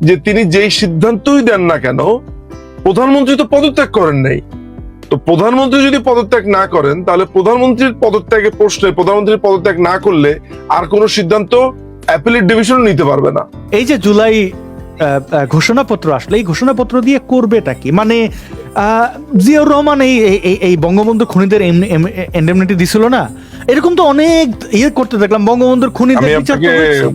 যে তিনি যেই সিদ্ধান্তই দেন না কেন, প্রধানমন্ত্রী তো পদত্যাগ করেন নাই। তো প্রধানমন্ত্রী যদি পদত্যাগ না করেন, তাহলে প্রধানমন্ত্রীর পদত্যাগের প্রশ্নে প্রধানমন্ত্রীর পদত্যাগ না করলে আর কোনো সিদ্ধান্ত অ্যাপিলেট ডিভিশন নিতে পারবে না। এই যে জুলাই ঘোষণাপত্র আসলে, এই ঘোষণাপত্র দিয়ে করবেটা কি? মানে জিয়াউর রহমান এই বঙ্গবন্ধু খুনিদের ইন্ডেমনিটি দিছিল না, এরকম তো অনেক করতে দেখলাম বঙ্গবন্ধুর খুনিদের বিচার তো হয়েছে।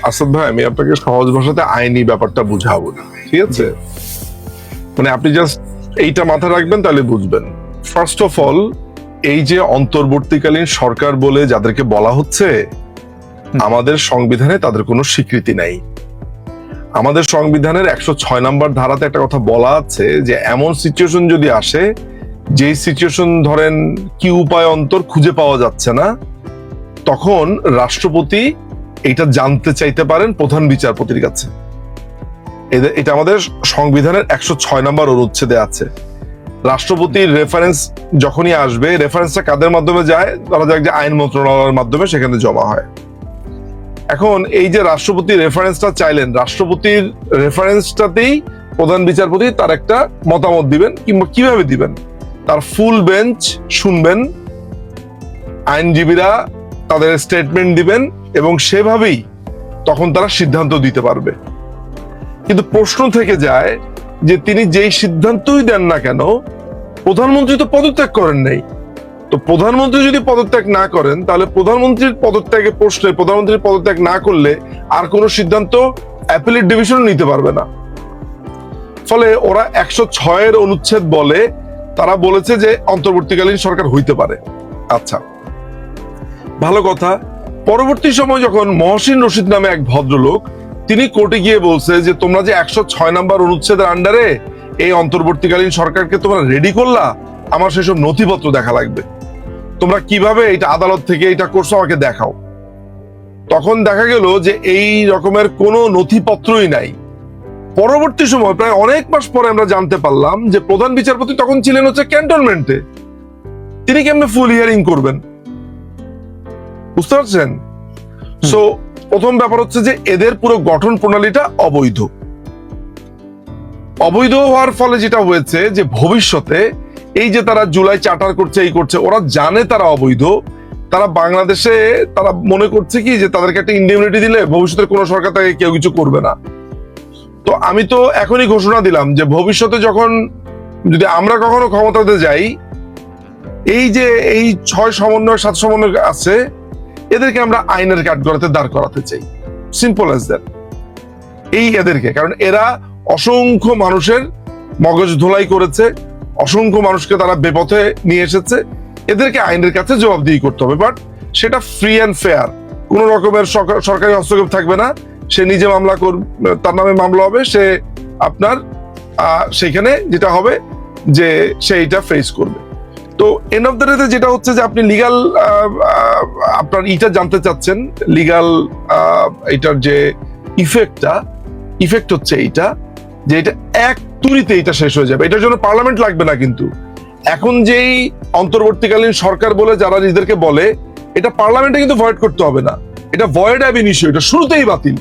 আসাদ ভাই, আমি আপনাকে সহজ ভাষাতে আইনি ব্যাপারটা বুঝাবো না, ঠিক আছে? মানে আপনি জাস্ট এইটা মাথায় রাখবেন, তাহলে বুঝবেন। ফার্স্ট অফ অল, এই যে অন্তর্বর্তীকালীন সরকার বলে যাদেরকে বলা হচ্ছে, আমাদের সংবিধানে তাদের কোনো স্বীকৃতি নাই। আমাদের সংবিধানের 106 নম্বর ধারাতে একটা কথা বলা আছে যে এমন সিচুয়েশন যদি আসে, যেই সিচুয়েশন ধরেন কি উপায় অন্তর খুঁজে পাওয়া যাচ্ছে না, তখন রাষ্ট্রপতি এটা জানতে চাইতে পারেন প্রধান বিচারপতির কাছে। এটা আমাদের সংবিধানের 106 নম্বর অনুচ্ছেদে আছে। রাষ্ট্রপতির রেফারেন্স যখনই আসবে, রেফারেন্সটা কাদের মাধ্যমে যায়? ধরা যাক যে আইন মন্ত্রণালয়ের মাধ্যমে সেখানে জমা হয়। এখন এই যে রাষ্ট্রপতি রেফারেন্সটা চাইলেন, রাষ্ট্রপতির রেফারেন্সটাতেই প্রধান বিচারপতি তার একটা মতামত দিবেন, কিংবা কিভাবে দিবেন, তার ফুল বেঞ্চ শুনবেন, আইনজীবীরা তাদের স্টেটমেন্ট দিবেন, এবং সেভাবেই তখন তারা সিদ্ধান্ত দিতে পারবে। কিন্তু প্রশ্ন থেকে যায় যে তিনি যেই সিদ্ধান্তই দেন না কেন, প্রধানমন্ত্রী তো পদত্যাগ করেন নাই। তো প্রধানমন্ত্রী যদি পদত্যাগ না করেন, তাহলে প্রধানমন্ত্রীর পদত্যাগের প্রশ্নে প্রধানমন্ত্রীর পদত্যাগ না করলে আর কোনো সিদ্ধান্ত অ্যাপিলেট ডিভিশন নিতে পারবে না। ফলে ওরা 106 অনুচ্ছেদ বলে তারা বলেছে যে অন্তর্বর্তীকালীন সরকার হইতে পারে। আচ্ছা, ভালো কথা। পরবর্তী সময় যখন মহসিন রশিদ নামে এক ভদ্রলোক, তিনি কোর্টে গিয়ে বলছে যে তোমরা যে 106 নম্বর অনুচ্ছেদের আন্ডারে এই অন্তর্বর্তীকালীন সরকারকে তোমরা রেডি করলা, আমার সেসব নথিপত্র দেখা লাগবে, তোমরা কিভাবে এটা আদালত থেকে এটা করছো আমাকে দেখাও। তখন দেখা গেল যে এই রকমের কোনো নথিপত্রই নাই। পরবর্তী সময় প্রায় অনেক মাস পরে আমরা জানতে পারলাম যে প্রধান বিচারপতি তখন ছিলেন হচ্ছে ক্যান্টনমেন্টে। তিনি কেমনে ফুল হিয়ারিং করবেন? বুঝতে পারছেন? সো প্রথম ব্যাপার হচ্ছে যে এদের পুরো গঠন প্রণালীটা অবৈধ। অবৈধ হওয়ার ফলে যেটা হয়েছে যে ভবিষ্যতে এই যে তারা জুলাই চার্টার করছে, এই করছে, ওরা জানে তারা অবৈধ। তারা বাংলাদেশে তারা মনে করছে কি যে তাদেরকে একটা ইন্ডেমনিটি দিলে ভবিষ্যতের কোনো সরকার তাকে কেউ কিছু করবে না। তো আমি তো এখনই ঘোষণা দিলাম যে ভবিষ্যতে যখন যদি আমরা কখনো ক্ষমতাতে যাই, এই যে এই 6 সমন্বয় 7 সমন্বয় আছে, এদেরকে আমরা আইনের কাঠগড়াতে দাঁড় করাতে চাই। Simple as that. এই এদেরকে, কারণ এরা অসংখ্য মানুষের মগজ ধোলাই করেছে, অসংখ্য মানুষকে তারা বেপথে নিয়ে এসেছে। এদেরকে আইনের কাছে জবাবদিহি করতে হবে, বাট সেটা ফ্রি অ্যান্ড ফেয়ার। কোন রকমের সরকারি হস্তক্ষেপ থাকবে না। সে নিজে মামলা করবে, তার নামে মামলা হবে, সে আপনার সেখানে যেটা হবে যে সে এটা ফেস করবে। তো এন্ড অফ দ্য ডে যেটা হচ্ছে যে আপনি লিগাল আপনার ইটা জানতে চাচ্ছেন, লিগাল এটার যে ইফেক্ট হচ্ছে এইটা, যে এটা এক তুড়িতে এটা শেষ হয়ে যাবে। এটার জন্য পার্লামেন্ট লাগবে না। কিন্তু এখন যেই অন্তর্বর্তীকালীন সরকার বলে যারা নিজেদেরকে বলে, এটা পার্লামেন্টে কিন্তু ভয়েড করতে হবে না। এটা ভয়েড অ্যাব ইনিশিও, এটা শুরুতেই বাতিল।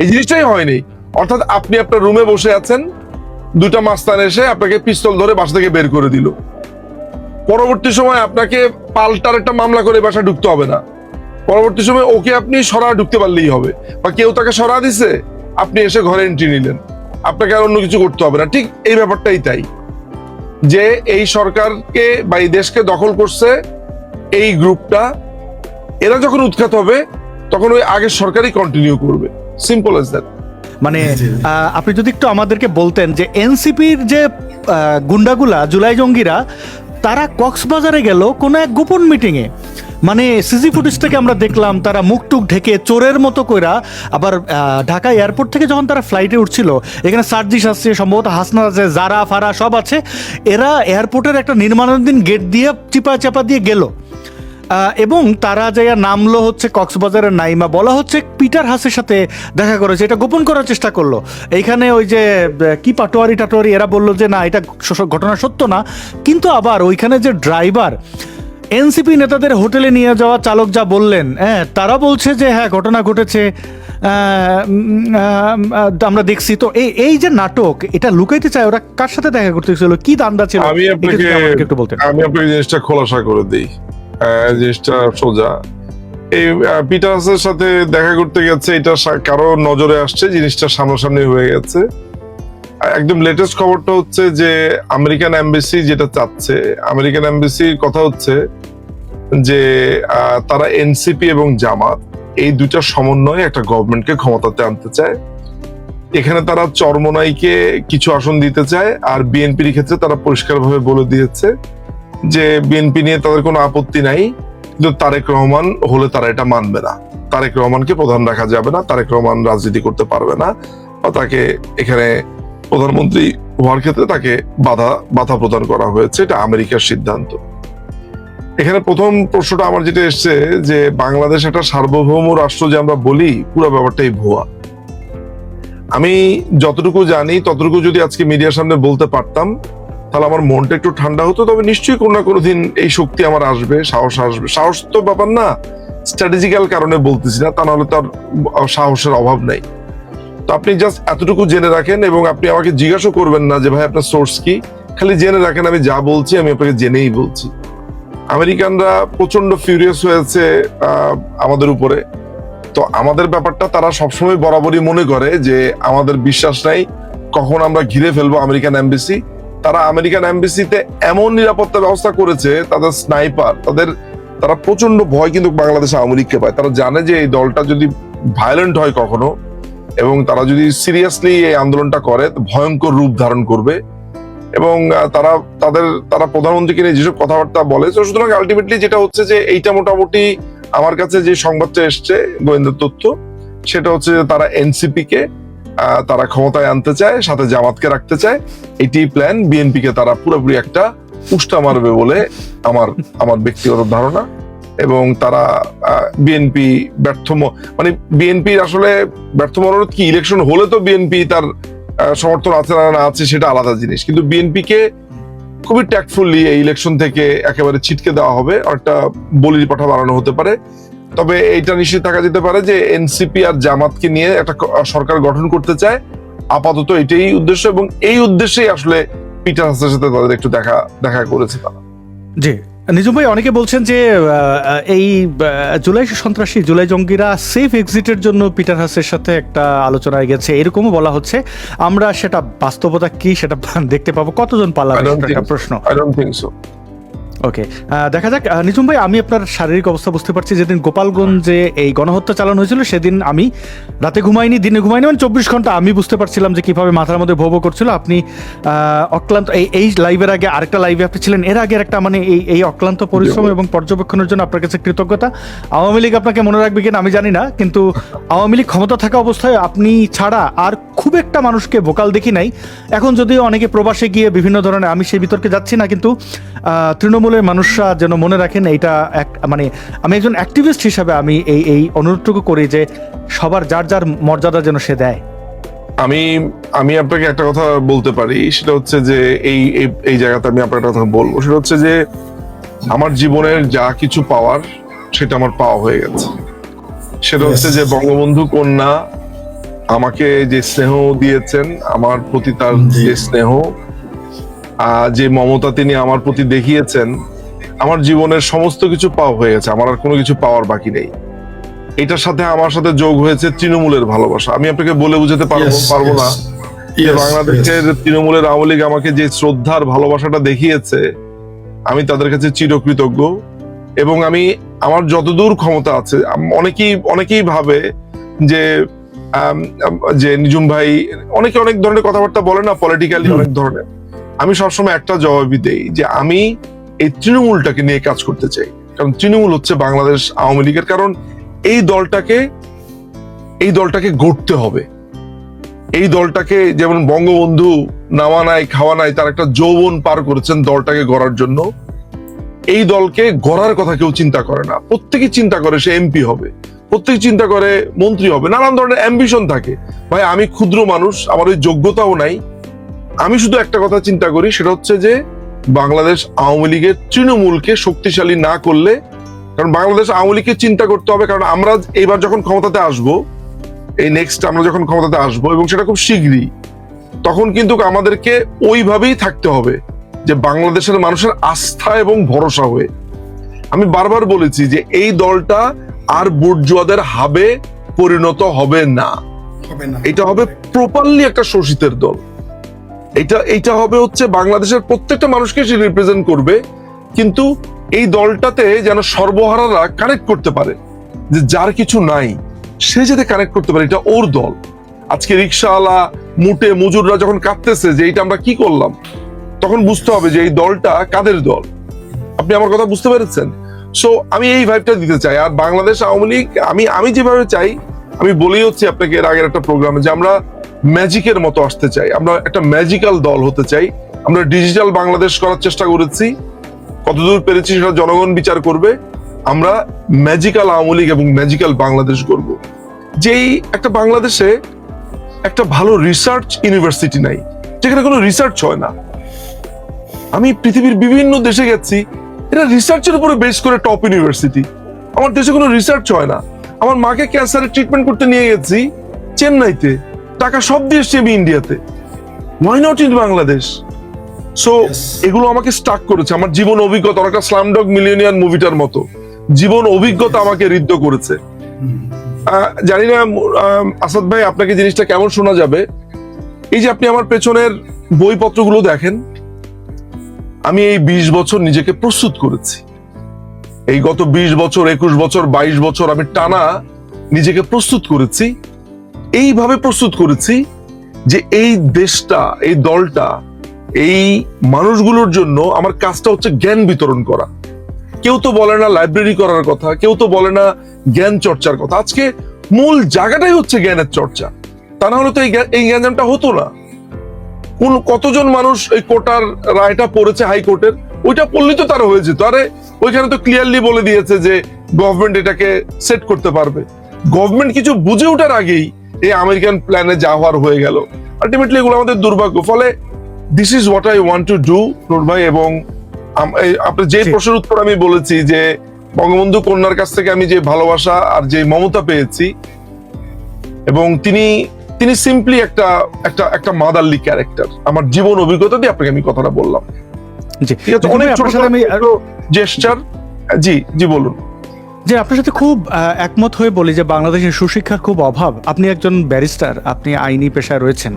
এই জিনিসটাই হয়নি। অর্থাৎ আপনি আপনার রুমে বসে আছেন, দুটা মাস্তান এসে আপনাকে পিস্তল ধরে বাসা থেকে বের করে দিল। পরবর্তী সময় আপনাকে পাল্টার একটা মামলা করে বাসায় ঢুকতে হবে না। পরবর্তী সময় ওকে আপনি সরা ঢুকতে পারলেই হবে, বা কেউ তাকে সরা দিছে, আপনি এসে ঘরে এন্ট্রি নিলেন, আপনাকে আর অন্য কিছু করতে হবে না। ঠিক এই ব্যাপারটাই তাই, যে এই সরকারকে বা এই দেশকে দখল করছে এই গ্রুপটা। এরা যখন উৎখাত হবে তখন ওই আগের সরকারই কন্টিনিউ করবে। Simple as that. মানে আপনি যদি একটু আমাদেরকে বলতেন যে এনসিপির যে গুন্ডাগুলা, জুলাই জঙ্গিরা, তারা কক্সবাজারে গেল কোনো এক গোপন মিটিংয়ে। মানে সিসি ফুটেজ থেকে আমরা দেখলাম তারা মুখ টুক ঢেকে চোরের মতো কইরা, আবার ঢাকা এয়ারপোর্ট থেকে যখন তারা ফ্লাইটে উঠছিল, এখানে সার্জিস আছে, সম্ভবত হাসনা আছে, জারা ফারা সব আছে, এরা এয়ারপোর্টের একটা নির্মাণাধীন গেট দিয়ে চাপা দিয়ে গেল, এবং তারা যাইয়া নামলো হচ্ছে কক্সবাজারের নাইমা। বলা হচ্ছে পিটার হাসের সাথে দেখা করেছে, এটা গোপন করার চেষ্টা করলো। এইখানে ওই যে কি টাটোয়ারি এরা বললো যে না, এটা ঘটনা সত্য না। কিন্তু আবার ওইখানে যে ড্রাইভার, এনসিপি নেতাদের হোটেলে নিয়ে যাওয়া চালক যা বললেন, তারা বলছে যে হ্যাঁ ঘটনা ঘটেছে, আমরা দেখছি তো এই যে নাটক, এটা লুকাইতে চায় ওরা কার সাথে দেখা করতে গেছিল, কি দান্দা ছিল? আমি আপনাকে একটু বলতেন। আমি আপনাকে জিনিসটা খোলাসা করে দিই। জিনিসটা সোজা, এই পিটার্সের সাথে দেখা করতে গেছে, এটা কারো নজরে আসছে, জিনিসটা সামনাসামনি হয়ে গেছে। একদম লেটেস্ট খবরটা হচ্ছে যে আমেরিকান এমবাসি যেটা চাচ্ছে, আমেরিকান এমবাসির কথা হচ্ছে যে তারা এনসিপি এবং জামাত এই দুইটা সমন্বয়ে একটা গভর্নমেন্টকে ক্ষমতাতে আনতে চায়। এখানে তারা চরমোনাইকে কিছু আসন দিতে চায়, আর বিএনপির ক্ষেত্রে তারা পরিষ্কারভাবে বলে দিয়েছে যে বিএনপি নিয়ে তাদের কোনো আপত্তি নাই, কিন্তু তারেক রহমান হলে তারা এটা মানবে না। তারেক রহমানকে প্রধান রাখা যাবে না, তারেক রহমান রাজনীতি করতে পারবে না, বা তাকে এখানে প্রধানমন্ত্রী হওয়ার ক্ষেত্রে তাকে বাধা প্রদান করা হয়েছে। এটা আমেরিকার সিদ্ধান্ত। এখানে প্রথম প্রশ্নটা আমার যেটা এসছে যে বাংলাদেশ একটা সার্বভৌম রাষ্ট্র যে আমরা বলি, পুরো ব্যাপারটাই ভুয়া। আমি যতটুকু জানি ততটুকু যদি আজকে মিডিয়ার সামনে বলতে পারতাম তাহলে আমার মনটা একটু ঠান্ডা হতো। তবে নিশ্চয়ই কোনো না কোনো দিন এই শক্তি আমার আসবে, সাহস আসবে। সাহস তো ব্যাপার না, স্ট্র্যাটেজিক্যাল কারণে বলতেছি না, তা নাহলে তার সাহসের অভাব নাই। তো আপনি জাস্ট এতটুকু জেনে রাখেন, এবং আপনি আমাকে জিজ্ঞাসা করবেন না যে ভাই আপনার সোর্স কি, খালি জেনে রাখেন আমি যা বলছি আমি আপনাকে জেনেই বলছি। আমেরিকানরা প্রচন্ড ফিউরিয়াস হয়েছে আমাদের উপরে। তো আমাদের ব্যাপারটা তারা সবসময় বরাবরই মনে করে যে আমাদের বিশ্বাস নাই, কখন আমরা ঘিরে ফেলবো আমেরিকান এমবাসি। তারা আমেরিকান এমবাসিতে এমন নিরাপত্তা ব্যবস্থা করেছে, তাদের স্নাইপার, তারা প্রচন্ড ভয় কিন্তু বাংলাদেশ আওয়ামী লীগকে পায়। তারা জানে যে এই দলটা যদি ভায়োলেন্ট হয় কখনো, এবং তারা যদি সিরিয়াসলি এই আন্দোলনটা করে, ভয়ঙ্কর রূপ ধারণ করবে। এবং তারা প্রধানমন্ত্রীকে নিয়ে যেসব কথাবার্তা বলে, সুতরাং আলটিমেটলি যেটা হচ্ছে যে এইটা মোটামুটি আমার কাছে যে সংবাদটা এসছে গোয়েন্দা তথ্য, সেটা হচ্ছে যে তারা এনসিপি কে তারা ক্ষমতায় আনতে চায়, সাথে জামাতকে রাখতে চায়। এটি প্ল্যান। বিএনপি কে তারা পুরোপুরি একটা উষ্টা মারবে বলে আমার ব্যক্তিগত ধারণা। এবং তারা বিএনপি মানে বিএনপির আসলে ব্যর্থ মনোরোধ কি, ইলেকশন হলে তো বিএনপি তার সমর্থন আছে না আছে সেটা আলাদা জিনিস, কিন্তু বিএনপি কে খুবই ট্যাক্টফুলি এই ইলেকশন থেকে একেবারে ছিটকে দেওয়া হবে, একটা বলির পাঠা বানানো হতে পারে। তবে এইটা নিশ্চিত থাকা যেতে পারে যে এনসিপি আর জামাতকে নিয়ে একটা সরকার গঠন করতে চায়, আপাতত এটাই উদ্দেশ্য, এবং এই উদ্দেশ্যেই আসলে পিটার হাসানের সাথে তাদের একটু দেখা করেছে তারা। জি নিজুম ভাই, অনেকে বলছেন যে এই জুলাই সন্ত্রাসী, জুলাই জঙ্গিরা সেফ এক্সিটের জন্য পিটার হাসের সাথে একটা আলোচনায় গেছে, এরকমও বলা হচ্ছে। আমরা সেটা বাস্তবতা কি সেটা দেখতে পাবো, কতজন পালাবে একটা প্রশ্ন। ওকে, দেখা যাক। নিজুম ভাই, আমি আপনার শারীরিক অবস্থা বুঝতে পারছি। যেদিন গোপালগঞ্জে এই গণহত্যা চালানো হয়েছিল সেদিন আমি রাতে ঘুমাইনি, দিনে ঘুমাইনি, মানে 24 ঘন্টা আমি বুঝতে পারছিলাম যে কিভাবে মাথার মধ্যে ভোগ করছিল। আপনি অক্লান্ত, এই লাইভের আগে আরেকটা লাইভে আপনি ছিলেন, এর আগে একটা, মানে এই অক্লান্ত পরিশ্রম এবং পর্যবেক্ষণের জন্য আপনার কাছে কৃতজ্ঞতা। আওয়ামী লীগ আপনাকে মনে রাখবে কিনা আমি জানি না, কিন্তু আওয়ামী লীগ ক্ষমতা থাকা অবস্থায় আপনি ছাড়া আর খুব একটা মানুষকে ভোকাল দেখি নাই। এখন যদিও অনেকে প্রবাসে গিয়ে বিভিন্ন ধরনের, আমি সেই বিতর্কে যাচ্ছি না, কিন্তু তৃণমূলের মানুষরা যেন মনে রাখেন এইটা মানে আমি একজন অ্যাক্টিভিস্ট হিসাবে আমি এই অনুরোধটুকু করি যে সবার যার যার মর্যাদা যেন সে দেয়। আমি আপনাকে একটা কথা বলতে পারি, সেটা হচ্ছে যে এই জায়গাতে আমি আপনার একটা কথা বলবো, সেটা হচ্ছে যে আমার জীবনের যা কিছু পাওয়ার সেটা আমার পাওয়া হয়ে গেছে। সেটা হচ্ছে যে বঙ্গবন্ধু কন্যা আমাকে যে স্নেহ দিয়েছেন, আমার প্রতি তার যে স্নেহ, যে মমতা তিনি আমার প্রতি দেখিয়েছেন, আমার জীবনের সমস্ত কিছু পাওয়া হয়ে গেছে। আমার আর কোনো কিছু পাওয়ার বাকি নেই। এটার সাথে আমার সাথে যোগ হয়েছে তৃণমূলের ভালোবাসা। আমি আপনাকে বলে বুঝাতে পারবো না যে বাংলাদেশের তৃণমূলের আওয়ামী লীগ আমাকে যে শ্রদ্ধার ভালোবাসাটা দেখিয়েছে, আমি তাদের কাছে চিরকৃতজ্ঞ। এবং আমি আমার যতদূর ক্ষমতা আছে, অনেকেই ভাবে যে নিজুম ভাই অনেকে অনেক ধরনের কথাবার্তা বলে না, পলিটিক্যালি অনেক ধরনের। আমি সবসময় একটা জবাবই দেই যে আমি এই তৃণমূলটাকে নিয়ে কাজ করতে চাই, কারণ তৃণমূল হচ্ছে বাংলাদেশ আওয়ামী লীগের। কারণ এই দলটাকে গড়তে হবে। এই দলটাকে, যেমন বঙ্গবন্ধু নামা নাই খাওয়া নাই, তার একটা যৌবন পার করেছেন দলটাকে গড়ার জন্য। এই দলকে গড়ার কথা কেউ চিন্তা করে না। প্রত্যেকে চিন্তা করে সে এমপি হবে, প্রত্যেকে চিন্তা করে মন্ত্রী হবে, নানান ধরনের অ্যাম্বিশন থাকে। ভাই, আমি ক্ষুদ্র মানুষ, আমার ওই যোগ্যতাও নাই। আমি শুধু একটা কথা চিন্তা করি, সেটা হচ্ছে যে বাংলাদেশ আওয়ামী লীগের তৃণমূলকে শক্তিশালী না করলে, কারণ বাংলাদেশ আওয়ামী লীগকে চিন্তা করতে হবে, কারণ আমরা এইবার যখন ক্ষমতাতে আসব এই নেক্সট আমরা যখন ক্ষমতাতে আসবো, এবং সেটা খুব শীঘ্রই, তখন কিন্তু আমাদেরকে ওইভাবেই থাকতে হবে যে বাংলাদেশের মানুষের আস্থা এবং ভরসা হয়ে। আমি বারবার বলেছি যে এই দলটা আর বুর্জোয়াদের হাবে পরিণত হবে না। এটা হবে প্রপারলি একটা শোষিতের দল। এইটা হবে হচ্ছে বাংলাদেশের প্রত্যেকটা মানুষকে সে রিপ্রেজেন্ট করবে, কিন্তু এই দলটাতে যেন সর্বহারারা কানেক্ট করতে পারে, যে যার কিছু নাই সে যাতে কানেক্ট করতে পারে, এটা ওর দল। আজকে রিক্সাওয়ালা মুটে মজুররা যখন কাঁদতেছে যে এইটা আমরা কি করলাম, তখন বুঝতে হবে যে এই দলটা কাদের দল। আপনি আমার কথা বুঝতে পেরেছেন? সো আমি এই ভাইবটা দিতে চাই। আর বাংলাদেশ আওয়ামী লীগ আমি যেভাবে চাই, আমি বলেই হচ্ছে আপনাকে এর আগের একটা প্রোগ্রামে, যে আমরা ম্যাজিকের মতো আসতে চাই, আমরা একটা ম্যাজিক্যাল দল হতে চাই। আমরা ডিজিটাল বাংলাদেশ করার চেষ্টা করেছি, কতদূর পেরেছি সেটা জনগণ বিচার করবে। আমরা ম্যাজিক্যাল আওয়ামী লীগ এবং ম্যাজিক্যাল বাংলাদেশ করব। যেই একটা বাংলাদেশে একটা ভালো রিসার্চ ইউনিভার্সিটি নাই, যেখানে কোনো রিসার্চ হয় না। আমি পৃথিবীর বিভিন্ন দেশে গেছি, এটা রিসার্চের উপরে বেস করে টপ ইউনিভার্সিটি। আমার দেশে কোনো রিসার্চ হয় না। আমার মাকে ক্যান্সারের ট্রিটমেন্ট করতে নিয়ে গেছি চেন্নাইতে, টাকা সব দিয়ে এসছি আমি ইন্ডিয়াতে। Why not in Bangladesh? So এগুলো আমাকে স্টাক করেছে। আমার জীবন অভিজ্ঞতা অনেকটা স্লামডগ মিলিয়নিয়ার মুভিটার মতো জীবন অভিজ্ঞতা আমাকে ঋদ্ধ করেছে। জানি না আসাদ ভাই আপনাকে জিনিসটা কেমন শোনা যাবে। এই যে আপনি আমার পেছনের বইপত্রগুলো দেখেন, আমি এই 20 বছর নিজেকে প্রস্তুত করেছি। এই গত 20 বছর, 21 বছর, 22 বছর আমি টানা নিজেকে প্রস্তুত করেছি। এইভাবে প্রস্তুত করেছি যে এই দেশটা, এই দলটা, এই মানুষগুলোর জন্য আমার কাজটা হচ্ছে জ্ঞান বিতরণ করা। কেউ তো বলে না লাইব্রেরি করার কথা, কেউ তো বলে না জ্ঞান চর্চার কথা। আজকে মূল জায়গাটাই হচ্ছে জ্ঞানের চর্চা। তা না হলে তো এই জ্ঞানটা হতো না। কতজন মানুষ এই কোটার রায়টা পড়েছে হাইকোর্টের, ওইটা পড়লেই তো তার হয়ে যেত। আরে ওইখানে তো ক্লিয়ারলি বলে দিয়েছে যে গভর্নমেন্ট এটাকে সেট করতে পারবে। গভর্নমেন্ট কিছু বুঝে ওঠার আগেই এই আমেরিকান প্ল্যানে যা হওয়ার হয়ে গেল। আলটিমেটলি এগুলো আমাদের দুর্ভাগ্য। ফলে this is what I want to do, Noor ভাই। এবং আপনার যে প্রশ্নের উত্তর আমি বলেছি যে বঙ্গবন্ধু কন্যার কাছ থেকে আমি যে ভালোবাসা আর যে মমতা পেয়েছি, এবং তিনি সিম্পলি একটা মাদারলি ক্যারেক্টার। আমার জীবন অভিজ্ঞতা দিয়ে আপনাকে আমি কথাটা বললাম। ঠিক আছে, অনেক ছোট জেস্টার। জি বলুন। যে আপনার সাথে খুব একমত হয়ে বলি যে বাংলাদেশের সুশিক্ষার খুব অভাব। আপনি একজন ব্যারিস্টার, আপনি আইনি পেশায় রয়েছেন।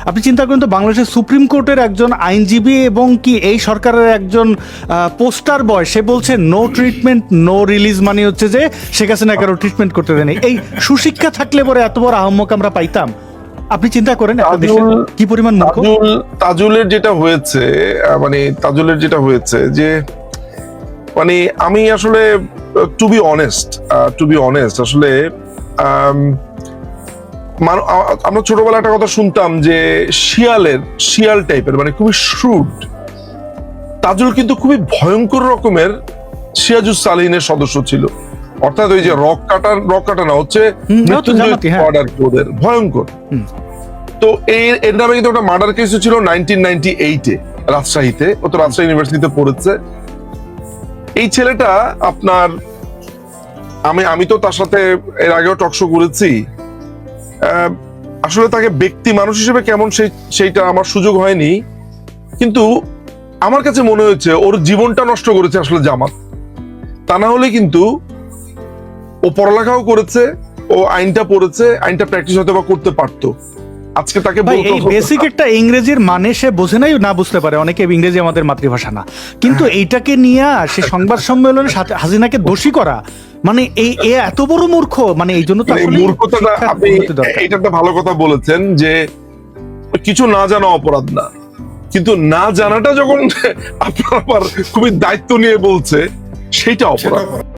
আপনি চিন্তা করেন তো, বাংলাদেশের সুপ্রিম কোর্টের একজন আইনজীবী এবং কি এই সরকারের একজন পোস্টার বয়, সে বলছে নো ট্রিটমেন্ট নো রিলিজ, মানে হচ্ছে যে শেখ হাসিনা কারো ট্রিটমেন্ট করতে দেয়নি। এই সুশিক্ষা থাকলে পরে এত বড় আহম্মক আমরা পাইতাম? আপনি চিন্তা করেন কি পরিমাণ মূর্খ। তাজুলের যেটা হয়েছে যে মানে আমি আসলে টু বি অনেস্ট আসলে আমরা ছোটবেলায় একটা কথা শুনতাম যে শিয়াল টাইপের, মানে খুবই শ্রুড। তাজুল কিন্তু খুবই ভয়ঙ্কর রকমের সিরাজুস সালিহিনের সদস্য ছিল। অর্থাৎ ওই যে রক কাটা না, হচ্ছে মৃত্যুঞ্জয় ভয়ঙ্কর। তো এর নামে কিন্তু একটা মার্ডার কেস ছিল 1998-এ রাজশাহীতে। ও তো রাজশাহী ইউনিভার্সিটিতে পড়েছে। এই ছেলেটা আপনার, আমি তো তার সাথে এর আগেও টকশো করেছি। আসলে তাকে ব্যক্তি মানুষ হিসেবে কেমন সেইটা আমার সুযোগ হয়নি, কিন্তু আমার কাছে মনে হয়েছে ওর জীবনটা নষ্ট করেছে আসলে জামাত। তা না হলে কিন্তু ও পড়ালেখাও করেছে, ও আইনটা পড়েছে, আইনটা প্র্যাকটিস হয়তো বা করতে পারতো। আজকে তাকে বেসিক একটা ইংরেজির মানে সে বোঝে নাই, না বুঝতে পারে। অনেকে ইংরেজি আমাদের মাতৃভাষা না, কিন্তু এইটাকে নিয়ে সে সংবাদ সম্মেলনে হাসিনাকে দোষী করা, মানে এই এত বড় মূর্খ। মানে এই জন্য তো মূর্খতাটা, আপনি এটা একটা ভালো কথা বলেছেন যে কিছু না জানা অপরাধ না, কিন্তু না জানাটা যখন আপনার আবার খুবই দায়িত্ব নিয়ে বলছে, সেটা অপরাধ।